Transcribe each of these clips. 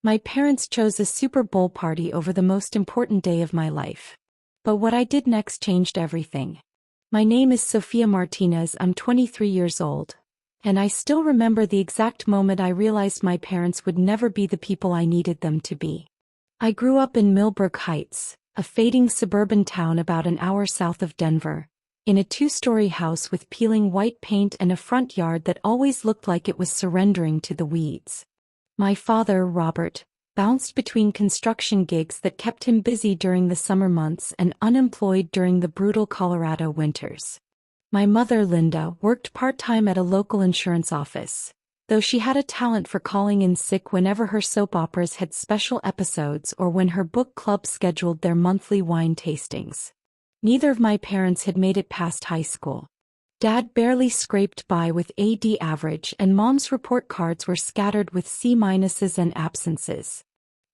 My parents chose a Super Bowl party over the most important day of my life. But what I did next changed everything. My name is Sofia Martinez, I'm 23 years old. And I still remember the exact moment I realized my parents would never be the people I needed them to be. I grew up in Millbrook Heights, a fading suburban town about an hour south of Denver, in a two-story house with peeling white paint and a front yard that always looked like it was surrendering to the weeds. My father, Robert, bounced between construction gigs that kept him busy during the summer months and unemployed during the brutal Colorado winters. My mother, Linda, worked part-time at a local insurance office, though she had a talent for calling in sick whenever her soap operas had special episodes or when her book club scheduled their monthly wine tastings. Neither of my parents had made it past high school. Dad barely scraped by with A.D. average, and Mom's report cards were scattered with C-minuses and absences.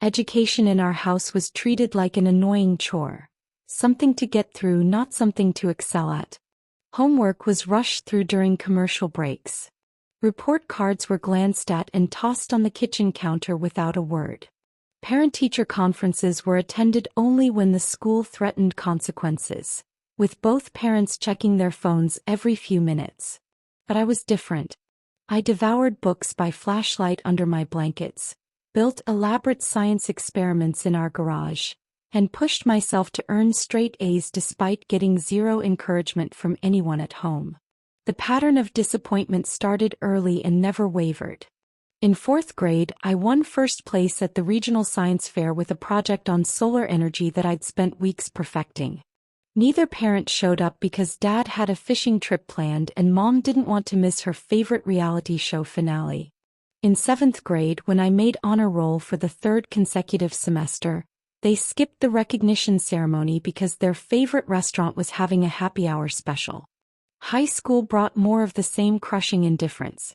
Education in our house was treated like an annoying chore. Something to get through, not something to excel at. Homework was rushed through during commercial breaks. Report cards were glanced at and tossed on the kitchen counter without a word. Parent-teacher conferences were attended only when the school threatened consequences, with both parents checking their phones every few minutes. But I was different. I devoured books by flashlight under my blankets, built elaborate science experiments in our garage, and pushed myself to earn straight A's despite getting zero encouragement from anyone at home. The pattern of disappointment started early and never wavered. In 4th grade, I won first place at the regional science fair with a project on solar energy that I'd spent weeks perfecting. Neither parent showed up because Dad had a fishing trip planned and Mom didn't want to miss her favorite reality show finale. In 7th grade, when I made honor roll for the 3rd consecutive semester, they skipped the recognition ceremony because their favorite restaurant was having a happy hour special. High school brought more of the same crushing indifference.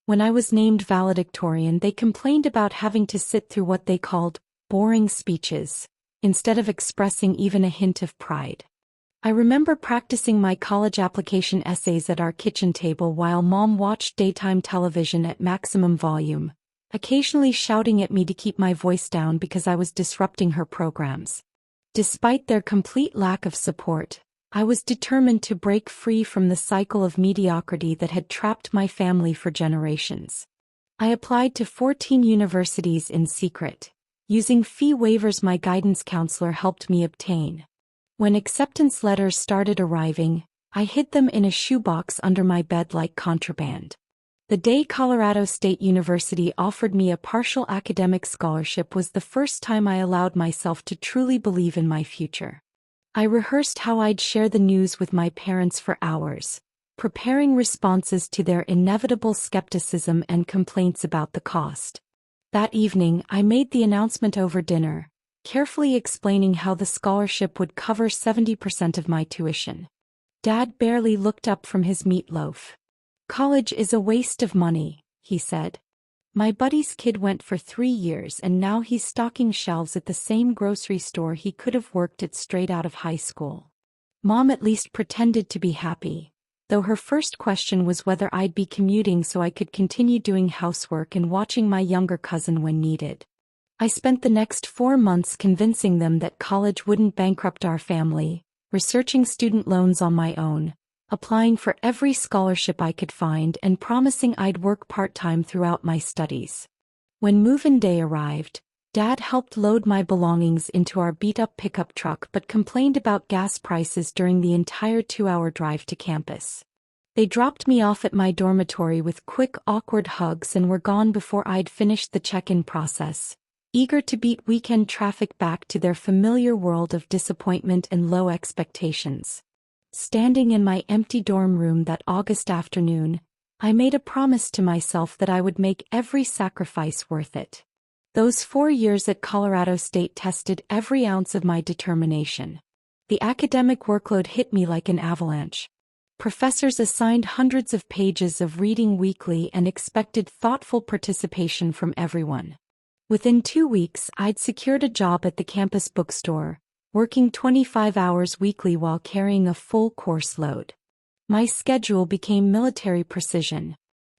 When I was named valedictorian, they complained about having to sit through what they called boring speeches, instead of expressing even a hint of pride. I remember practicing my college application essays at our kitchen table while Mom watched daytime television at maximum volume, occasionally shouting at me to keep my voice down because I was disrupting her programs. Despite their complete lack of support, I was determined to break free from the cycle of mediocrity that had trapped my family for generations. I applied to 14 universities in secret, using fee waivers my guidance counselor helped me obtain. When acceptance letters started arriving, I hid them in a shoebox under my bed like contraband. The day Colorado State University offered me a partial academic scholarship was the first time I allowed myself to truly believe in my future. I rehearsed how I'd share the news with my parents for hours, preparing responses to their inevitable skepticism and complaints about the cost. That evening, I made the announcement over dinner, carefully explaining how the scholarship would cover 70% of my tuition. Dad barely looked up from his meatloaf. "College is a waste of money," he said. "My buddy's kid went for 3 years and now he's stocking shelves at the same grocery store he could have worked at straight out of high school." Mom at least pretended to be happy, though her first question was whether I'd be commuting so I could continue doing housework and watching my younger cousin when needed. I spent the next 4 months convincing them that college wouldn't bankrupt our family, researching student loans on my own, applying for every scholarship I could find and promising I'd work part-time throughout my studies. When move-in day arrived, Dad helped load my belongings into our beat-up pickup truck but complained about gas prices during the entire 2-hour drive to campus. They dropped me off at my dormitory with quick, awkward hugs and were gone before I'd finished the check-in process, eager to beat weekend traffic back to their familiar world of disappointment and low expectations. Standing in my empty dorm room that August afternoon, I made a promise to myself that I would make every sacrifice worth it. Those 4 years at Colorado State tested every ounce of my determination. The academic workload hit me like an avalanche. Professors assigned hundreds of pages of reading weekly and expected thoughtful participation from everyone. Within 2 weeks, I'd secured a job at the campus bookstore, working 25 hours weekly while carrying a full course load. My schedule became military precision.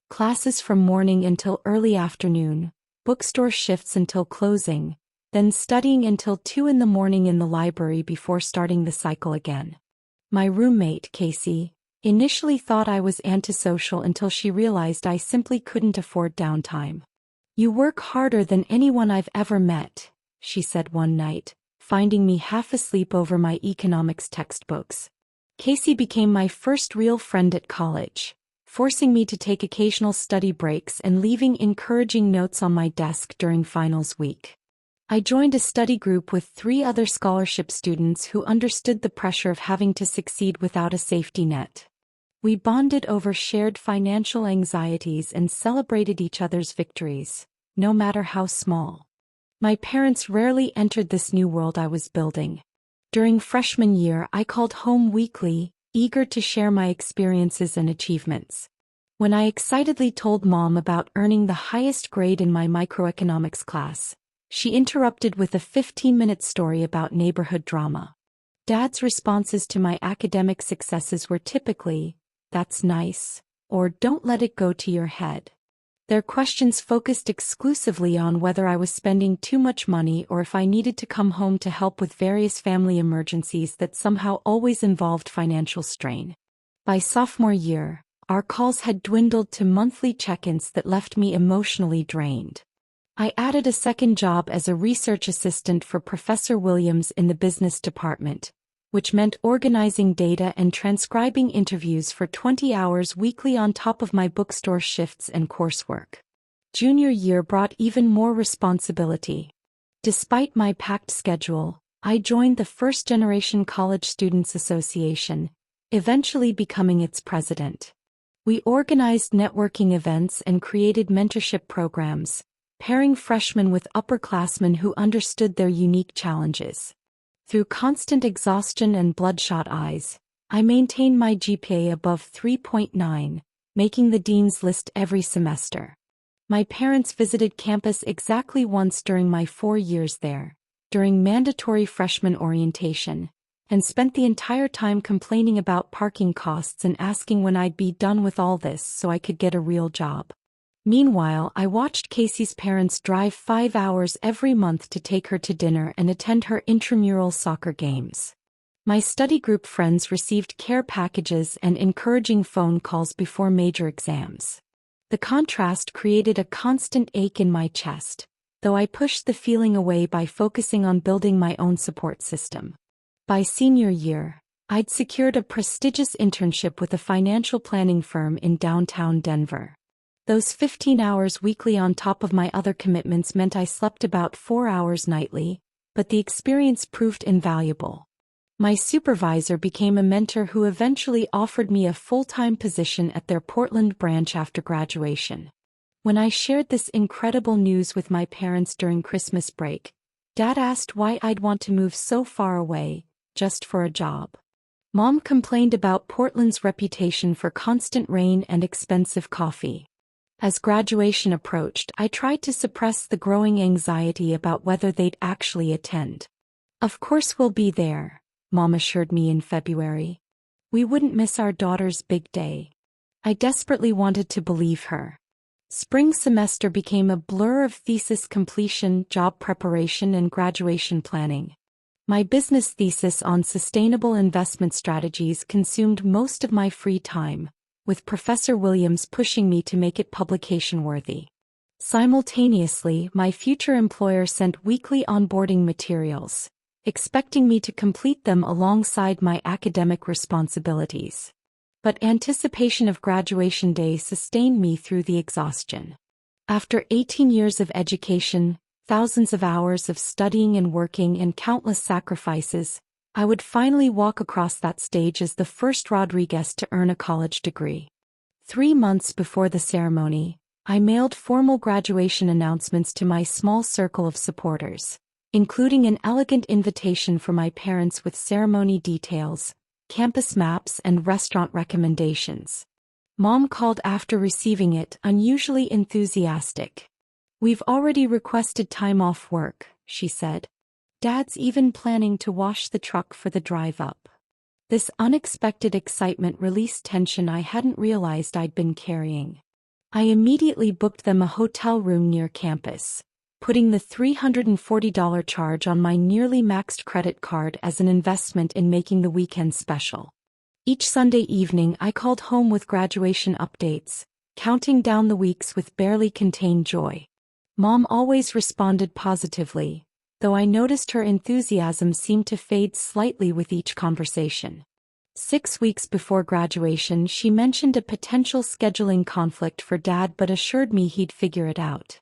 Classes from morning until early afternoon, bookstore shifts until closing, then studying until 2 in the morning in the library before starting the cycle again. My roommate, Casey, initially thought I was antisocial until she realized I simply couldn't afford downtime. "You work harder than anyone I've ever met," she said one night, finding me half asleep over my economics textbooks. Casey became my first real friend at college, forcing me to take occasional study breaks and leaving encouraging notes on my desk during finals week. I joined a study group with 3 other scholarship students who understood the pressure of having to succeed without a safety net. We bonded over shared financial anxieties and celebrated each other's victories, no matter how small. My parents rarely entered this new world I was building. During freshman year, I called home weekly, eager to share my experiences and achievements. When I excitedly told Mom about earning the highest grade in my microeconomics class, she interrupted with a 15-minute story about neighborhood drama. Dad's responses to my academic successes were typically, "That's nice," or "Don't let it go to your head." Their questions focused exclusively on whether I was spending too much money or if I needed to come home to help with various family emergencies that somehow always involved financial strain. By sophomore year, our calls had dwindled to monthly check-ins that left me emotionally drained. I added a second job as a research assistant for Professor Williams in the business department, which meant organizing data and transcribing interviews for 20 hours weekly on top of my bookstore shifts and coursework. Junior year brought even more responsibility. Despite my packed schedule, I joined the First Generation College Students Association, eventually becoming its president. We organized networking events and created mentorship programs, pairing freshmen with upperclassmen who understood their unique challenges. Through constant exhaustion and bloodshot eyes, I maintained my GPA above 3.9, making the dean's list every semester. My parents visited campus exactly once during my 4 years there, during mandatory freshman orientation, and spent the entire time complaining about parking costs and asking when I'd be done with all this so I could get a real job. Meanwhile, I watched Casey's parents drive 5 hours every month to take her to dinner and attend her intramural soccer games. My study group friends received care packages and encouraging phone calls before major exams. The contrast created a constant ache in my chest, though I pushed the feeling away by focusing on building my own support system. By senior year, I'd secured a prestigious internship with a financial planning firm in downtown Denver. Those 15 hours weekly on top of my other commitments meant I slept about 4 hours nightly, but the experience proved invaluable. My supervisor became a mentor who eventually offered me a full-time position at their Portland branch after graduation. When I shared this incredible news with my parents during Christmas break, Dad asked why I'd want to move so far away, just for a job. Mom complained about Portland's reputation for constant rain and expensive coffee. As graduation approached, I tried to suppress the growing anxiety about whether they'd actually attend. "Of course we'll be there," Mom assured me in February. We wouldn't miss our daughter's big day. I desperately wanted to believe her. Spring semester became a blur of thesis completion, job preparation, and graduation planning. My business thesis on sustainable investment strategies consumed most of my free time, with Professor Williams pushing me to make it publication-worthy. Simultaneously, my future employer sent weekly onboarding materials, expecting me to complete them alongside my academic responsibilities. But anticipation of graduation day sustained me through the exhaustion. After 18 years of education, thousands of hours of studying and working, and countless sacrifices, I would finally walk across that stage as the first Rodriguez to earn a college degree. 3 months before the ceremony, I mailed formal graduation announcements to my small circle of supporters, including an elegant invitation for my parents with ceremony details, campus maps, and restaurant recommendations. Mom called after receiving it, unusually enthusiastic. "We've already requested time off work," she said. "Dad's even planning to wash the truck for the drive up." This unexpected excitement released tension I hadn't realized I'd been carrying. I immediately booked them a hotel room near campus, putting the $340 charge on my nearly maxed credit card as an investment in making the weekend special. Each Sunday evening I called home with graduation updates, counting down the weeks with barely contained joy. Mom always responded positively, though I noticed her enthusiasm seemed to fade slightly with each conversation. 6 weeks before graduation, she mentioned a potential scheduling conflict for Dad but assured me he'd figure it out.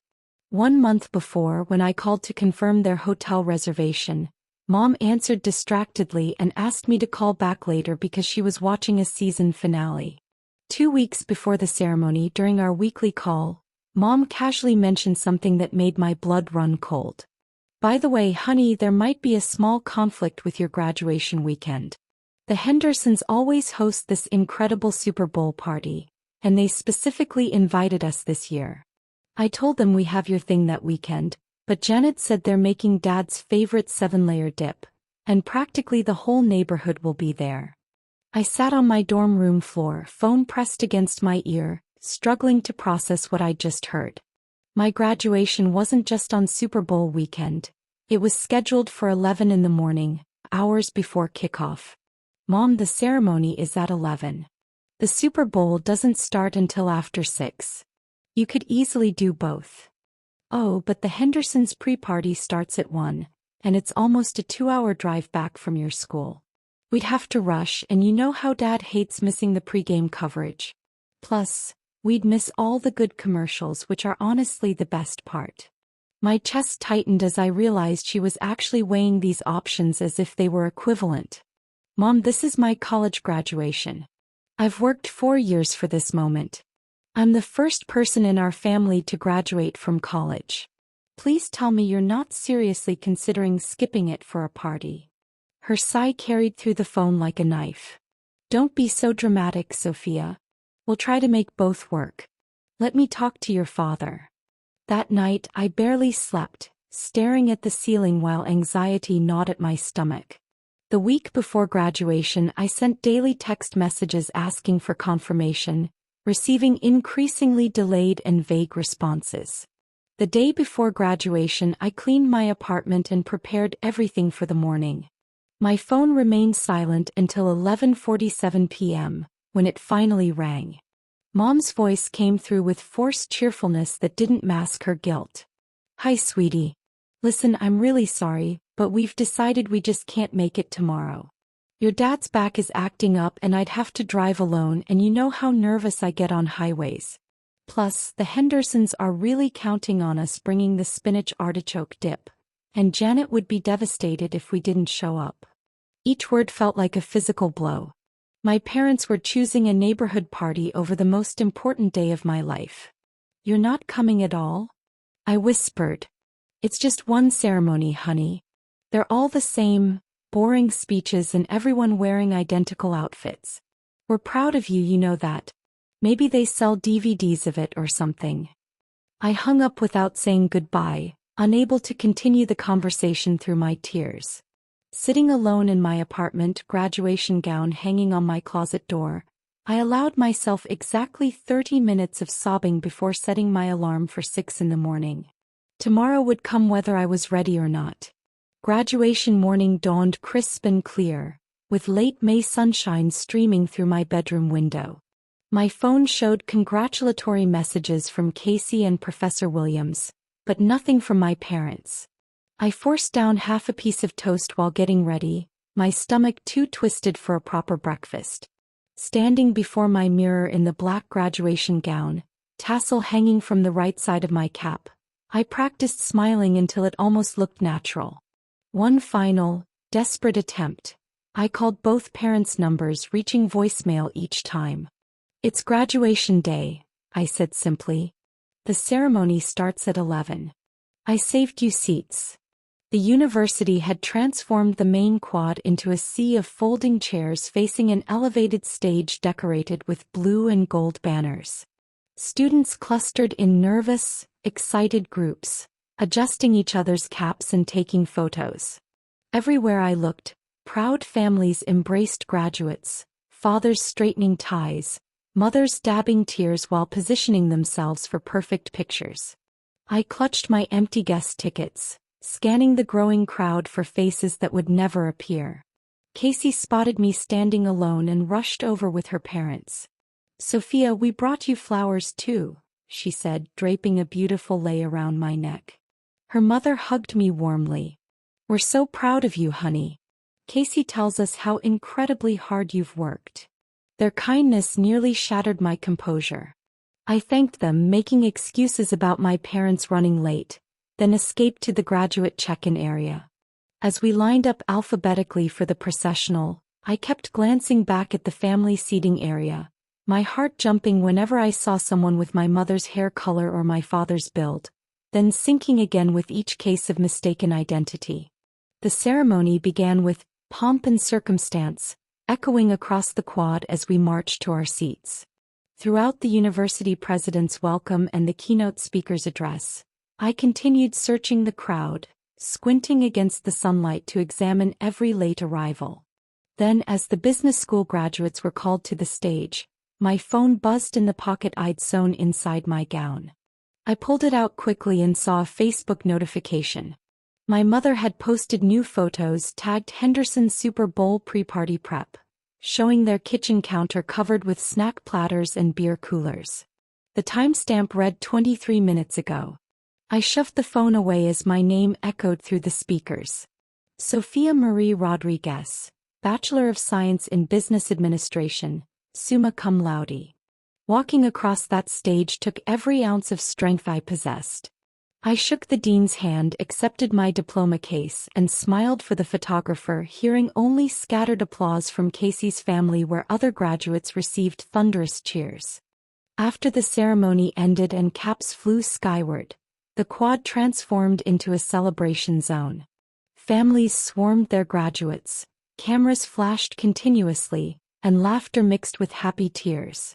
1 month before, when I called to confirm their hotel reservation, Mom answered distractedly and asked me to call back later because she was watching a season finale. 2 weeks before the ceremony, during our weekly call, Mom casually mentioned something that made my blood run cold. "By the way, honey, there might be a small conflict with your graduation weekend. The Hendersons always host this incredible Super Bowl party, and they specifically invited us this year." I told them we have your thing that weekend, but Janet said they're making Dad's favorite 7-layer dip, and practically the whole neighborhood will be there. I sat on my dorm room floor, phone pressed against my ear, struggling to process what I'd just heard. My graduation wasn't just on Super Bowl weekend. It was scheduled for 11 in the morning, hours before kickoff. "Mom, the ceremony is at 11. The Super Bowl doesn't start until after 6. You could easily do both." "Oh, but the Hendersons' pre-party starts at 1, and it's almost a 2-hour drive back from your school. We'd have to rush, and you know how Dad hates missing the pregame coverage. Plus, we'd miss all the good commercials, which are honestly the best part." My chest tightened as I realized she was actually weighing these options as if they were equivalent. "Mom, this is my college graduation. I've worked 4 years for this moment. I'm the first person in our family to graduate from college. Please tell me you're not seriously considering skipping it for a party." Her sigh carried through the phone like a knife. "Don't be so dramatic, Sophia. We'll try to make both work. Let me talk to your father." That night I barely slept, staring at the ceiling while anxiety gnawed at my stomach. The week before graduation I sent daily text messages asking for confirmation, receiving increasingly delayed and vague responses. The day before graduation I cleaned my apartment and prepared everything for the morning. My phone remained silent until 11:47 p.m., when it finally rang. Mom's voice came through with forced cheerfulness that didn't mask her guilt. "Hi, sweetie. Listen, I'm really sorry, but we've decided we just can't make it tomorrow. Your dad's back is acting up and I'd have to drive alone, and you know how nervous I get on highways. Plus, the Hendersons are really counting on us bringing the spinach artichoke dip, and Janet would be devastated if we didn't show up." Each word felt like a physical blow. My parents were choosing a neighborhood party over the most important day of my life. "You're not coming at all?" I whispered. "It's just one ceremony, honey. They're all the same, boring speeches and everyone wearing identical outfits. We're proud of you, you know that. Maybe they sell DVDs of it or something." I hung up without saying goodbye, unable to continue the conversation through my tears. Sitting alone in my apartment, graduation gown hanging on my closet door, I allowed myself exactly 30 minutes of sobbing before setting my alarm for 6 in the morning. Tomorrow would come whether I was ready or not. Graduation morning dawned crisp and clear, with late May sunshine streaming through my bedroom window. My phone showed congratulatory messages from Casey and Professor Williams, but nothing from my parents. I forced down half a piece of toast while getting ready, my stomach too twisted for a proper breakfast. Standing before my mirror in the black graduation gown, tassel hanging from the right side of my cap, I practiced smiling until it almost looked natural. One final, desperate attempt. I called both parents' numbers, reaching voicemail each time. "It's graduation day," I said simply. "The ceremony starts at 11. I saved you seats." The university had transformed the main quad into a sea of folding chairs facing an elevated stage decorated with blue and gold banners. Students clustered in nervous, excited groups, adjusting each other's caps and taking photos. Everywhere I looked, proud families embraced graduates, fathers straightening ties, mothers dabbing tears while positioning themselves for perfect pictures. I clutched my empty guest tickets, scanning the growing crowd for faces that would never appear. Casey spotted me standing alone and rushed over with her parents. "Sophia, we brought you flowers too," she said, draping a beautiful lei around my neck. Her mother hugged me warmly. "We're so proud of you, honey. Casey tells us how incredibly hard you've worked." Their kindness nearly shattered my composure. I thanked them, making excuses about my parents running late, then escaped to the graduate check-in area. As we lined up alphabetically for the processional, I kept glancing back at the family seating area, my heart jumping whenever I saw someone with my mother's hair color or my father's build, then sinking again with each case of mistaken identity. The ceremony began with pomp and circumstance, echoing across the quad as we marched to our seats. Throughout the university president's welcome and the keynote speaker's address, I continued searching the crowd, squinting against the sunlight to examine every late arrival. Then, as the business school graduates were called to the stage, my phone buzzed in the pocket I'd sewn inside my gown. I pulled it out quickly and saw a Facebook notification. My mother had posted new photos tagged Henderson Super Bowl pre-party prep, showing their kitchen counter covered with snack platters and beer coolers. The timestamp read 23 minutes ago. I shoved the phone away as my name echoed through the speakers. Sophia Marie Rodriguez, Bachelor of Science in Business Administration, summa cum laude. Walking across that stage took every ounce of strength I possessed. I shook the dean's hand, accepted my diploma case, and smiled for the photographer, hearing only scattered applause from Casey's family where other graduates received thunderous cheers. After the ceremony ended and caps flew skyward, the quad transformed into a celebration zone. Families swarmed their graduates, cameras flashed continuously, and laughter mixed with happy tears.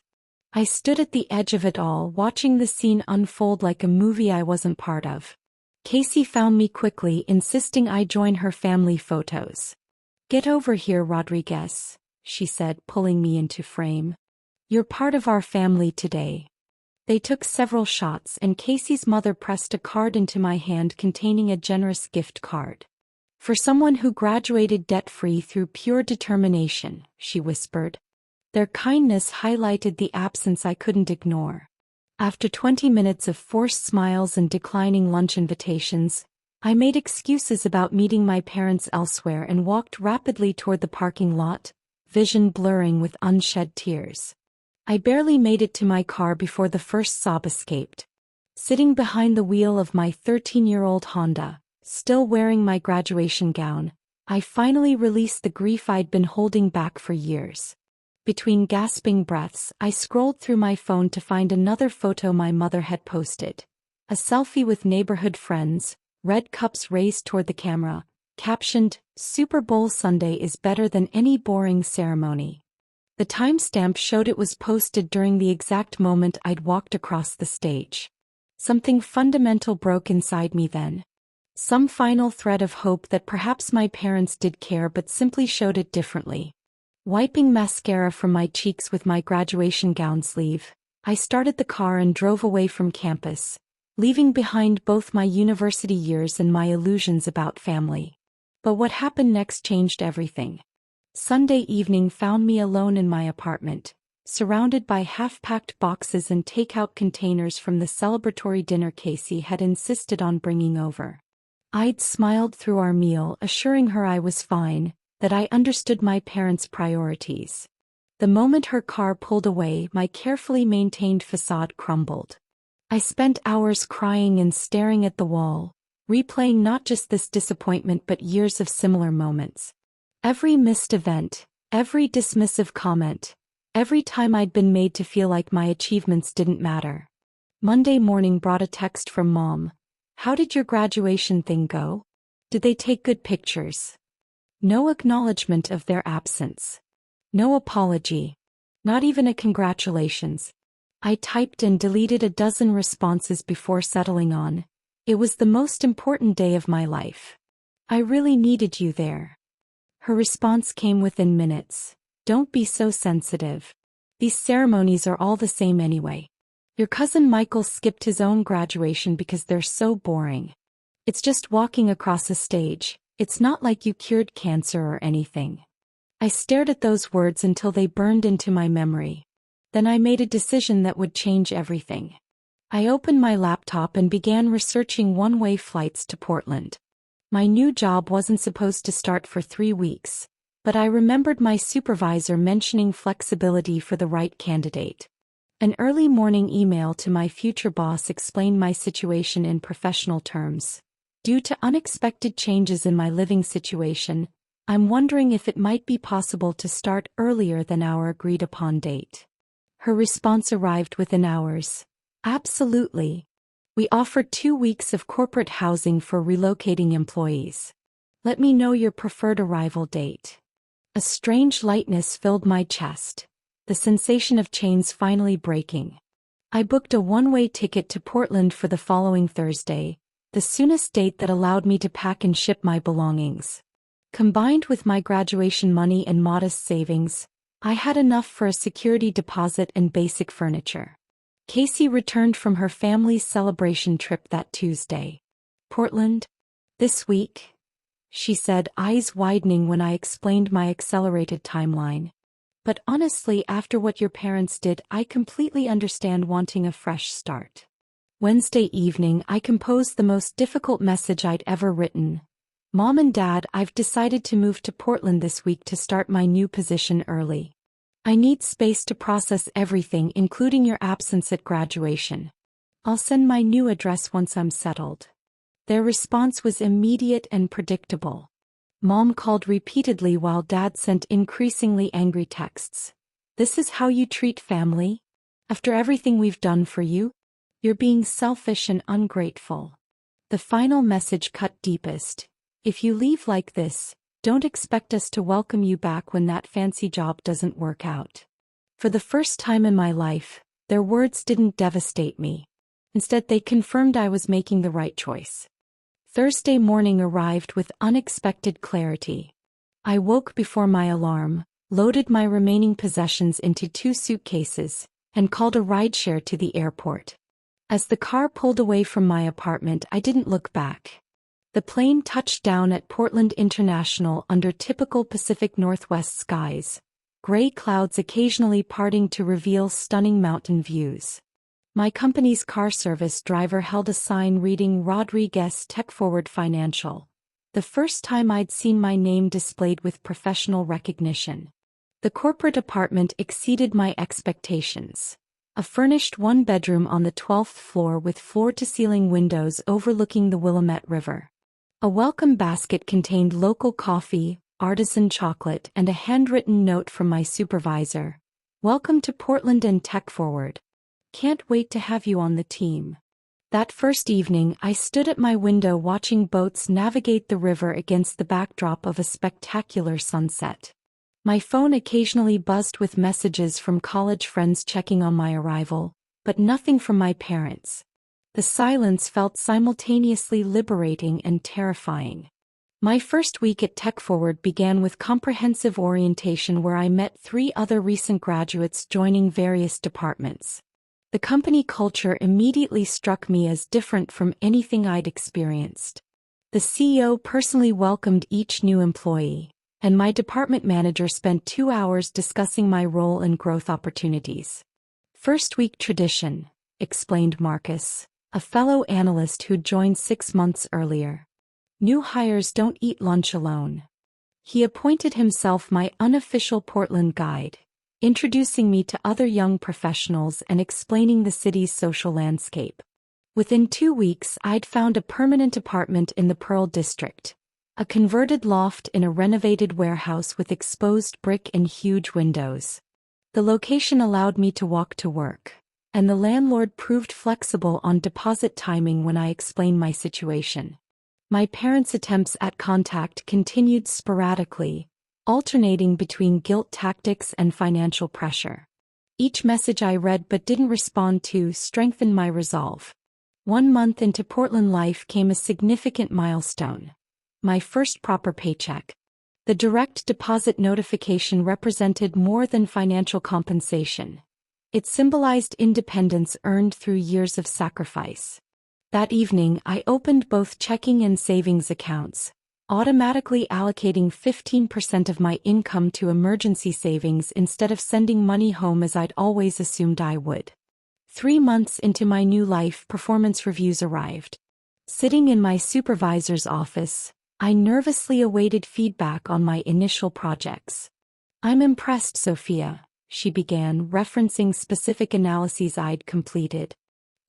I stood at the edge of it all, watching the scene unfold like a movie I wasn't part of. Casey found me quickly, insisting I join her family photos. "Get over here, Rodriguez," she said, pulling me into frame. "You're part of our family today." They took several shots, and Casey's mother pressed a card into my hand containing a generous gift card. "For someone who graduated debt-free through pure determination," she whispered. Their kindness highlighted the absence I couldn't ignore. After 20 minutes of forced smiles and declining lunch invitations, I made excuses about meeting my parents elsewhere and walked rapidly toward the parking lot, vision blurring with unshed tears. I barely made it to my car before the first sob escaped. Sitting behind the wheel of my 13-year-old Honda, still wearing my graduation gown, I finally released the grief I'd been holding back for years. Between gasping breaths, I scrolled through my phone to find another photo my mother had posted. A selfie with neighborhood friends, red cups raised toward the camera, captioned, "Super Bowl Sunday is better than any boring ceremony." The timestamp showed it was posted during the exact moment I'd walked across the stage. Something fundamental broke inside me then. Some final thread of hope that perhaps my parents did care but simply showed it differently. Wiping mascara from my cheeks with my graduation gown sleeve, I started the car and drove away from campus, leaving behind both my university years and my illusions about family. But what happened next changed everything. Sunday evening found me alone in my apartment, surrounded by half-packed boxes and takeout containers from the celebratory dinner Casey had insisted on bringing over. I'd smiled through our meal, assuring her I was fine, that I understood my parents' priorities. The moment her car pulled away, my carefully maintained facade crumbled. I spent hours crying and staring at the wall, replaying not just this disappointment but years of similar moments. Every missed event, every dismissive comment, every time I'd been made to feel like my achievements didn't matter. Monday morning brought a text from Mom. "How did your graduation thing go? Did they take good pictures?" No acknowledgement of their absence. No apology. Not even a congratulations. I typed and deleted a dozen responses before settling on, "It was the most important day of my life. I really needed you there." Her response came within minutes. "Don't be so sensitive. These ceremonies are all the same anyway. Your cousin Michael skipped his own graduation because they're so boring. It's just walking across a stage. It's not like you cured cancer or anything. I stared at those words until they burned into my memory. Then I made a decision that would change everything. I opened my laptop and began researching one-way flights to Portland. My new job wasn't supposed to start for 3 weeks, but I remembered my supervisor mentioning flexibility for the right candidate. An early morning email to my future boss explained my situation in professional terms. Due to unexpected changes in my living situation, I'm wondering if it might be possible to start earlier than our agreed-upon date. Her response arrived within hours. Absolutely. We offer 2 weeks of corporate housing for relocating employees. Let me know your preferred arrival date. A strange lightness filled my chest, the sensation of chains finally breaking. I booked a one-way ticket to Portland for the following Thursday, the soonest date that allowed me to pack and ship my belongings. Combined with my graduation money and modest savings, I had enough for a security deposit and basic furniture. Casey returned from her family's celebration trip that Tuesday. Portland? This week? She said, eyes widening when I explained my accelerated timeline. But honestly, after what your parents did, I completely understand wanting a fresh start. Wednesday evening, I composed the most difficult message I'd ever written. Mom and Dad, I've decided to move to Portland this week to start my new position early. I need space to process everything, including your absence at graduation. I'll send my new address once I'm settled. Their response was immediate and predictable. Mom called repeatedly while Dad sent increasingly angry texts. This is how you treat family? After everything we've done for you? You're being selfish and ungrateful. The final message cut deepest. If you leave like this, don't expect us to welcome you back when that fancy job doesn't work out. For the first time in my life, their words didn't devastate me. Instead, they confirmed I was making the right choice. Thursday morning arrived with unexpected clarity. I woke before my alarm, loaded my remaining possessions into 2 suitcases, and called a rideshare to the airport. As the car pulled away from my apartment, I didn't look back. The plane touched down at Portland International under typical Pacific Northwest skies, gray clouds occasionally parting to reveal stunning mountain views. My company's car service driver held a sign reading Rodriguez Tech Forward Financial, the first time I'd seen my name displayed with professional recognition. The corporate apartment exceeded my expectations. A furnished 1-bedroom on the 12th floor with floor-to-ceiling windows overlooking the Willamette River. A welcome basket contained local coffee, artisan chocolate, and a handwritten note from my supervisor. Welcome to Portland and Tech Forward. Can't wait to have you on the team. That first evening, I stood at my window watching boats navigate the river against the backdrop of a spectacular sunset. My phone occasionally buzzed with messages from college friends checking on my arrival, but nothing from my parents. The silence felt simultaneously liberating and terrifying. My first week at Tech Forward began with comprehensive orientation where I met 3 other recent graduates joining various departments. The company culture immediately struck me as different from anything I'd experienced. The CEO personally welcomed each new employee, and my department manager spent 2 hours discussing my role and growth opportunities. First week tradition, explained Marcus, a fellow analyst who'd joined 6 months earlier. New hires don't eat lunch alone. He appointed himself my unofficial Portland guide, introducing me to other young professionals and explaining the city's social landscape. Within 2 weeks, I'd found a permanent apartment in the Pearl District, a converted loft in a renovated warehouse with exposed brick and huge windows. The location allowed me to walk to work, and the landlord proved flexible on deposit timing when I explained my situation. My parents' attempts at contact continued sporadically, alternating between guilt tactics and financial pressure. Each message I read but didn't respond to strengthened my resolve. 1 month into Portland life came a significant milestone. My first proper paycheck. The direct deposit notification represented more than financial compensation. It symbolized independence earned through years of sacrifice. That evening, I opened both checking and savings accounts, automatically allocating 15% of my income to emergency savings instead of sending money home as I'd always assumed I would. 3 months into my new life, performance reviews arrived. Sitting in my supervisor's office, I nervously awaited feedback on my initial projects. "I'm impressed, Sophia," she began, referencing specific analyses I'd completed.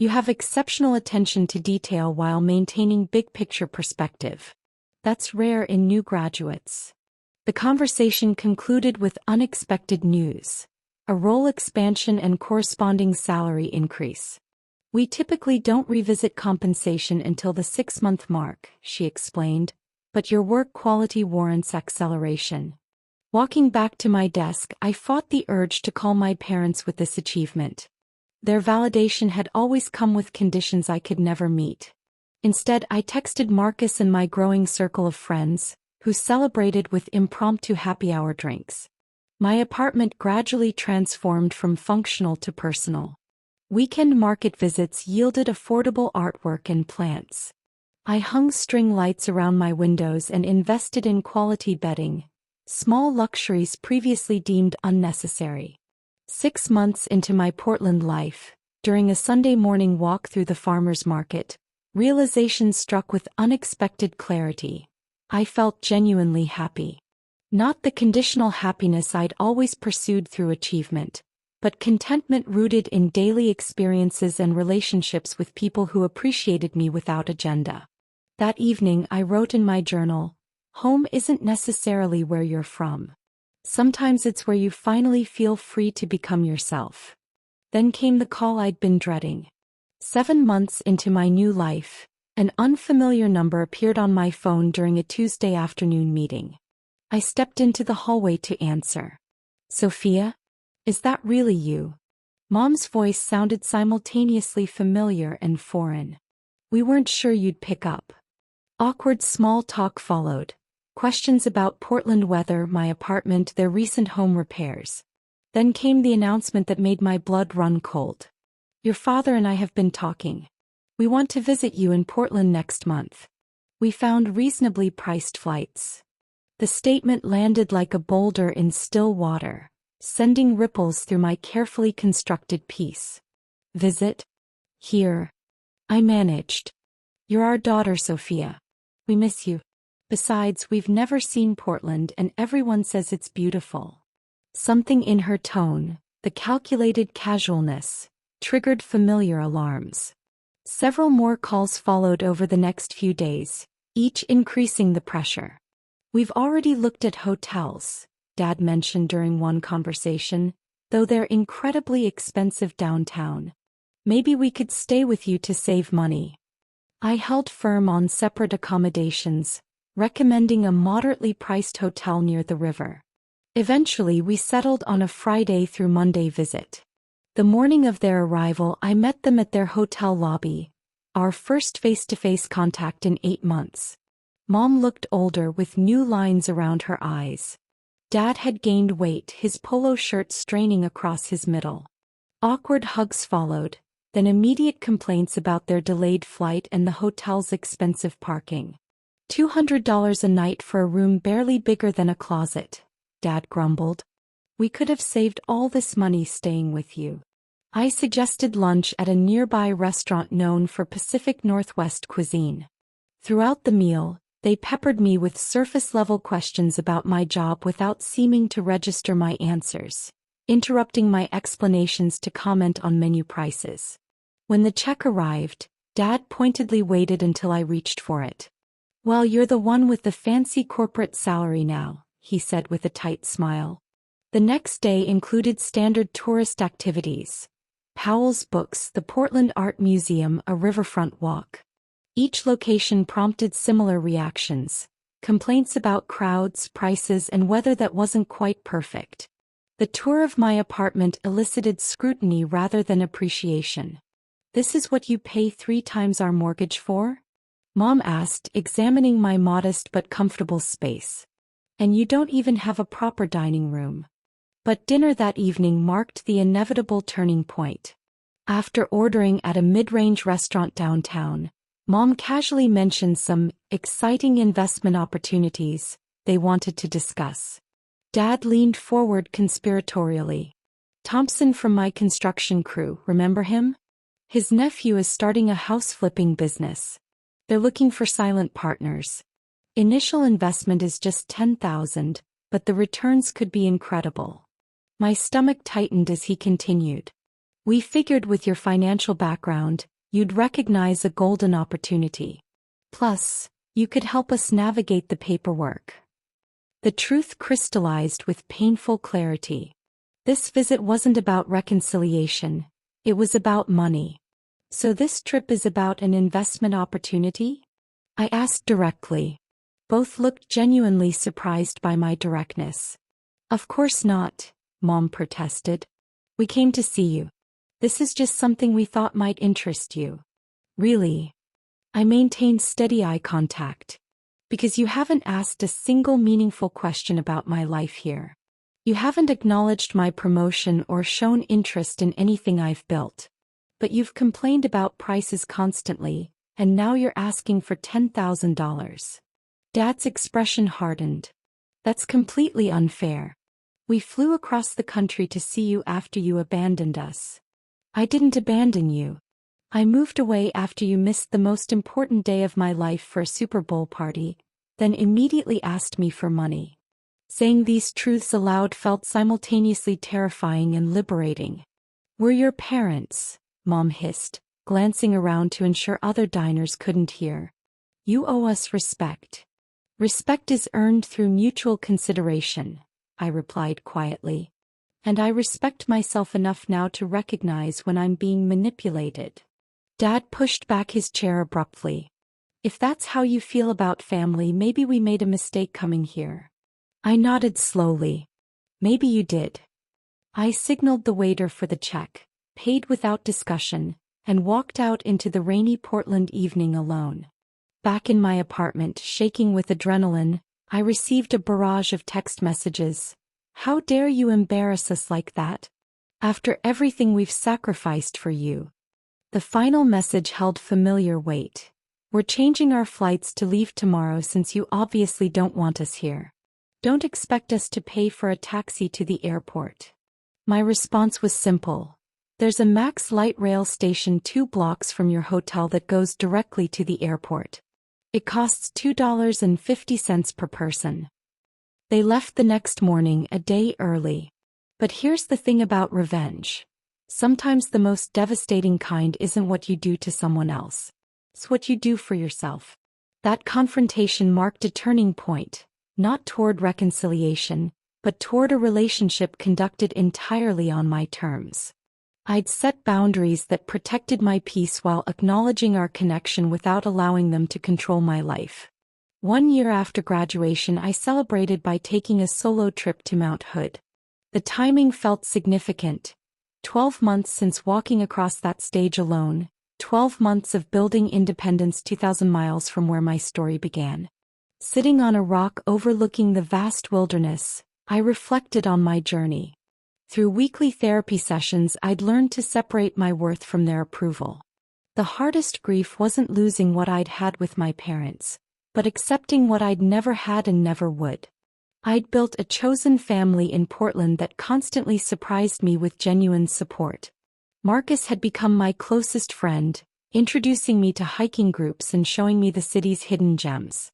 "You have exceptional attention to detail while maintaining big-picture perspective. That's rare in new graduates." The conversation concluded with unexpected news: a role expansion and corresponding salary increase. "We typically don't revisit compensation until the 6-month mark," she explained, "but your work quality warrants acceleration." Walking back to my desk, I fought the urge to call my parents with this achievement. Their validation had always come with conditions I could never meet. Instead, I texted Marcus and my growing circle of friends, who celebrated with impromptu happy-hour drinks. My apartment gradually transformed from functional to personal. Weekend market visits yielded affordable artwork and plants. I hung string lights around my windows and invested in quality bedding, small luxuries previously deemed unnecessary. 6 months into my Portland life, during a Sunday morning walk through the farmers market, realization struck with unexpected clarity. I felt genuinely happy. Not the conditional happiness I'd always pursued through achievement, but contentment rooted in daily experiences and relationships with people who appreciated me without agenda. That evening, I wrote in my journal, "Home isn't necessarily where you're from. Sometimes it's where you finally feel free to become yourself." Then came the call I'd been dreading. 7 months into my new life, an unfamiliar number appeared on my phone during a Tuesday afternoon meeting. I stepped into the hallway to answer. "Sophia? Is that really you?" Mom's voice sounded simultaneously familiar and foreign. "We weren't sure you'd pick up." Awkward small talk followed. Questions about Portland weather, my apartment, their recent home repairs. Then came the announcement that made my blood run cold. "Your father and I have been talking. We want to visit you in Portland next month. We found reasonably priced flights." The statement landed like a boulder in still water, sending ripples through my carefully constructed piece. "Visit? Here." I managed. "You're our daughter, Sophia. We miss you. Besides, we've never seen Portland and everyone says it's beautiful." Something in her tone, the calculated casualness, triggered familiar alarms. Several more calls followed over the next few days, each increasing the pressure. "We've already looked at hotels," Dad mentioned during one conversation, "though they're incredibly expensive downtown. Maybe we could stay with you to save money." I held firm on separate accommodations, recommending a moderately priced hotel near the river. Eventually, we settled on a Friday through Monday visit. The morning of their arrival, I met them at their hotel lobby, our first face-to-face contact in 8 months. Mom looked older with new lines around her eyes. Dad had gained weight, his polo shirt straining across his middle. Awkward hugs followed, then immediate complaints about their delayed flight and the hotel's expensive parking. $200 a night for a room barely bigger than a closet, Dad grumbled. "We could have saved all this money staying with you." I suggested lunch at a nearby restaurant known for Pacific Northwest cuisine. Throughout the meal, they peppered me with surface-level questions about my job without seeming to register my answers, interrupting my explanations to comment on menu prices. When the check arrived, Dad pointedly waited until I reached for it. "Well, you're the one with the fancy corporate salary now," he said with a tight smile. The next day included standard tourist activities: Powell's Books, the Portland Art Museum, a riverfront walk. Each location prompted similar reactions: complaints about crowds, prices, and weather that wasn't quite perfect. The tour of my apartment elicited scrutiny rather than appreciation. "This is what you pay 3 times our mortgage for?" Mom asked, examining my modest but comfortable space. And you don't even have a proper dining room. But dinner that evening marked the inevitable turning point. After ordering at a mid-range restaurant downtown, Mom casually mentioned some exciting investment opportunities they wanted to discuss. Dad leaned forward conspiratorially. Thompson from my construction crew, remember him? His nephew is starting a house-flipping business. They're looking for silent partners. Initial investment is just $10,000, but the returns could be incredible. My stomach tightened as he continued. We figured with your financial background, you'd recognize a golden opportunity. Plus, you could help us navigate the paperwork. The truth crystallized with painful clarity. This visit wasn't about reconciliation, it was about money. So this trip is about an investment opportunity? I asked directly. Both looked genuinely surprised by my directness. Of course not, Mom protested. We came to see you. This is just something we thought might interest you. Really? I maintained steady eye contact. Because you haven't asked a single meaningful question about my life here. You haven't acknowledged my promotion or shown interest in anything I've built. But you've complained about prices constantly, and now you're asking for $10,000. Dad's expression hardened. That's completely unfair. We flew across the country to see you after you abandoned us. I didn't abandon you. I moved away after you missed the most important day of my life for a Super Bowl party, then immediately asked me for money. Saying these truths aloud felt simultaneously terrifying and liberating. We're your parents, Mom hissed, glancing around to ensure other diners couldn't hear. You owe us respect. Respect is earned through mutual consideration, I replied quietly. And I respect myself enough now to recognize when I'm being manipulated. Dad pushed back his chair abruptly. If that's how you feel about family, maybe we made a mistake coming here. I nodded slowly. Maybe you did. I signaled the waiter for the check, paid without discussion, and walked out into the rainy Portland evening alone. Back in my apartment, shaking with adrenaline, I received a barrage of text messages. How dare you embarrass us like that? After everything we've sacrificed for you. The final message held familiar weight. We're changing our flights to leave tomorrow since you obviously don't want us here. Don't expect us to pay for a taxi to the airport. My response was simple. There's a Max Light Rail station 2 blocks from your hotel that goes directly to the airport. It costs $2.50 per person. They left the next morning, a day early. But here's the thing about revenge. Sometimes the most devastating kind isn't what you do to someone else. It's what you do for yourself. That confrontation marked a turning point, not toward reconciliation, but toward a relationship conducted entirely on my terms. I'd set boundaries that protected my peace while acknowledging our connection without allowing them to control my life. 1 year after graduation, I celebrated by taking a solo trip to Mount Hood. The timing felt significant. 12 months since walking across that stage alone, 12 months of building independence 2,000 miles from where my story began. Sitting on a rock overlooking the vast wilderness, I reflected on my journey. Through weekly therapy sessions, I'd learned to separate my worth from their approval. The hardest grief wasn't losing what I'd had with my parents, but accepting what I'd never had and never would. I'd built a chosen family in Portland that constantly surprised me with genuine support. Marcus had become my closest friend, introducing me to hiking groups and showing me the city's hidden gems.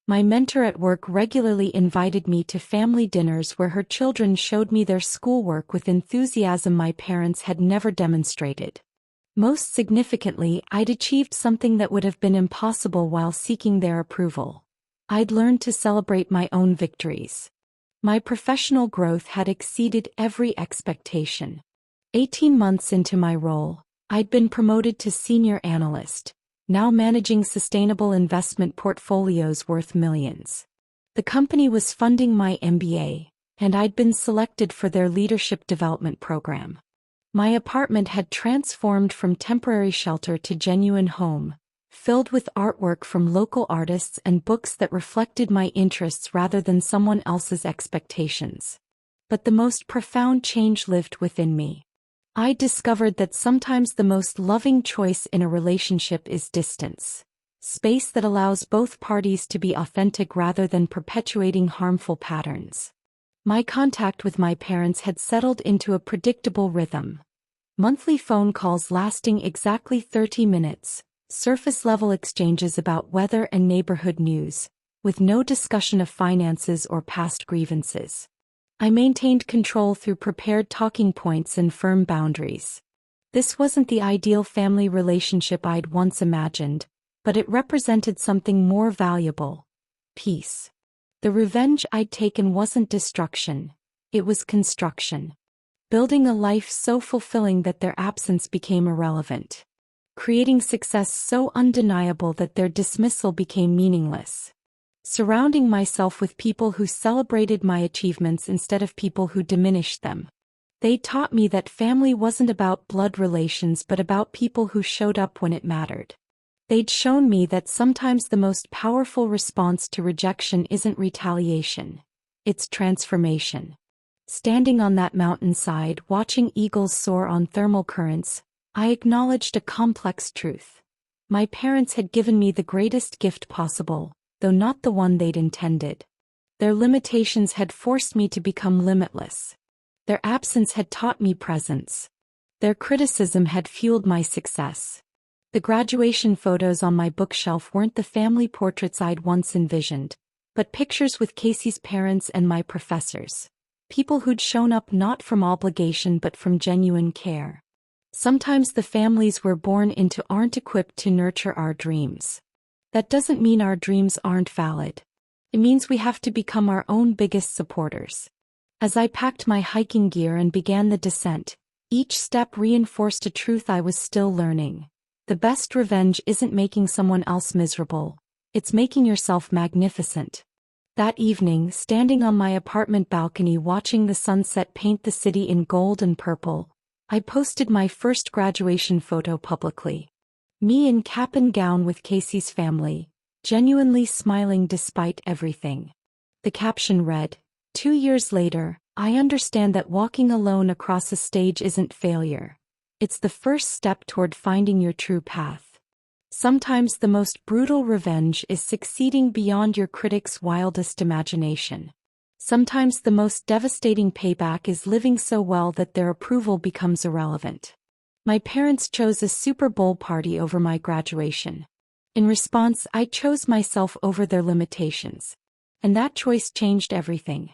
My mentor at work regularly invited me to family dinners where her children showed me their schoolwork with enthusiasm my parents had never demonstrated. Most significantly, I'd achieved something that would have been impossible while seeking their approval. I'd learned to celebrate my own victories. My professional growth had exceeded every expectation. 18 months into my role, I'd been promoted to senior analyst, now managing sustainable investment portfolios worth millions. The company was funding my MBA, and I'd been selected for their leadership development program. My apartment had transformed from temporary shelter to genuine home, filled with artwork from local artists and books that reflected my interests rather than someone else's expectations. But the most profound change lived within me. I discovered that sometimes the most loving choice in a relationship is distance. Space that allows both parties to be authentic rather than perpetuating harmful patterns. My contact with my parents had settled into a predictable rhythm. Monthly phone calls lasting exactly 30 minutes, surface-level exchanges about weather and neighborhood news, with no discussion of finances or past grievances. I maintained control through prepared talking points and firm boundaries. This wasn't the ideal family relationship I'd once imagined, but it represented something more valuable: peace. The revenge I'd taken wasn't destruction, it was construction. Building a life so fulfilling that their absence became irrelevant. Creating success so undeniable that their dismissal became meaningless. Surrounding myself with people who celebrated my achievements instead of people who diminished them. They taught me that family wasn't about blood relations but about people who showed up when it mattered. They'd shown me that sometimes the most powerful response to rejection isn't retaliation. It's transformation. Standing on that mountainside, watching eagles soar on thermal currents, I acknowledged a complex truth. My parents had given me the greatest gift possible, though not the one they'd intended. Their limitations had forced me to become limitless. Their absence had taught me presence. Their criticism had fueled my success. The graduation photos on my bookshelf weren't the family portraits I'd once envisioned, but pictures with Casey's parents and my professors. People who'd shown up not from obligation but from genuine care. Sometimes the families we're born into aren't equipped to nurture our dreams. That doesn't mean our dreams aren't valid. It means we have to become our own biggest supporters. As I packed my hiking gear and began the descent, each step reinforced a truth I was still learning. The best revenge isn't making someone else miserable, it's making yourself magnificent. That evening, standing on my apartment balcony watching the sunset paint the city in gold and purple, I posted my first graduation photo publicly. Me in cap and gown with Casey's family, genuinely smiling despite everything. The caption read, "2 years later, I understand that walking alone across a stage isn't failure. It's the first step toward finding your true path." Sometimes the most brutal revenge is succeeding beyond your critic's wildest imagination. Sometimes the most devastating payback is living so well that their approval becomes irrelevant. My parents chose a Super Bowl party over my graduation. In response, I chose myself over their limitations. And that choice changed everything.